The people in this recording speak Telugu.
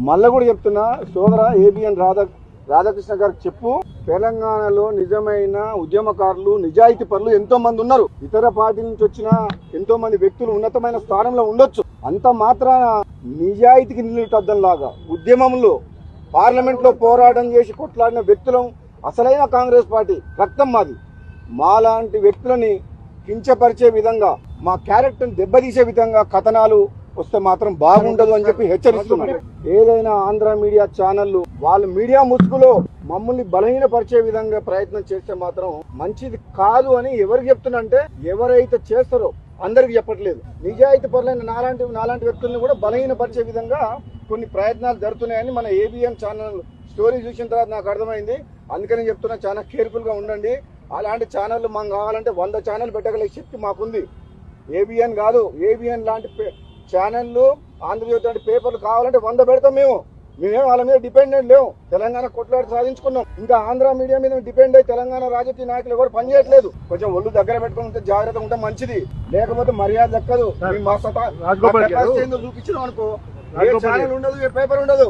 మళ్ళీ కూడా చెప్తున్నా సోదర ఏబిఎన్ రాధాకృష్ణ గారికి చెప్పు, తెలంగాణలో నిజమైన ఉద్యమకారులు నిజాయితీ పరులు ఎంతో మంది ఉన్నారు. ఇతర పార్టీ నుంచి వచ్చిన ఎంతో మంది వ్యక్తులు ఉన్నతమైన స్థానంలో ఉండొచ్చు. అంత మాత్రాన నిజాయితీకి నిలుటద్దం లాగా ఉద్యమంలో పార్లమెంట్ లో పోరాటం చేసి కొట్లాడిన వ్యక్తులం అసలైన కాంగ్రెస్ పార్టీ రక్తం మాది. మాలాంటి వ్యక్తులని కించపరిచే విధంగా, మా క్యారెక్టర్ని దెబ్బతీసే విధంగా కథనాలు వస్తే మాత్రం బాగుండదు అని చెప్పి హెచ్చరిస్తున్నారు. ఏదైనా ఆంధ్ర మీడియా ఛానళ్లు వాళ్ళ మీడియా ముసుగులో మమ్మల్ని బలహీనపరిచే విధంగా ప్రయత్నం చేస్తే మాత్రం మంచిది కాదు అని ఎవరికి చెప్తున్నా అంటే, ఎవరైతే చేస్తారో అందరికి చెప్పట్లేదు, నిజాయితీ పరులైన నాలాంటి వ్యక్తుల్ని కూడా బలహీనపరిచే విధంగా కొన్ని ప్రయత్నాలు జరుగుతున్నాయని మన ఏబిఎన్ ఛానల్ స్టోరీ చూసిన తర్వాత నాకు అర్థమైంది. అందుకని చెప్తున్నా, చాలా కేర్ఫుల్ గా ఉండండి. అలాంటి ఛానళ్ళు మనం కావాలంటే 100 ఛానల్ పెట్టగలిగే శక్తి మాకుంది. ఏబిఎన్ కాదు, ఏబిఎన్ లాంటి ఛానళ్ళు, ఆంధ్రజ్యోతి లాంటి పేపర్లు కావాలంటే 100 పెడతాం. మేమేం వాళ్ళ మీద డిపెండెంట్ లేవు. తెలంగాణ కొట్లాడి సాధించుకున్నాం. ఇంకా ఆంధ్ర మీడియా మీద డిపెండ్ అయ్యి తెలంగాణ రాజకీయ నాయకులు ఎవరు పనిచేయట్లేదు. కొంచెం ఒళ్ళు దగ్గర పెట్టుకుని ఉంటే జాగ్రత్తగా ఉంటే మంచిది, లేకపోతే మర్యాద దక్కదు. చూపించడం అనుకో, ఏ ఛానల్ ఉండదు, ఏ పేపర్ ఉండదు.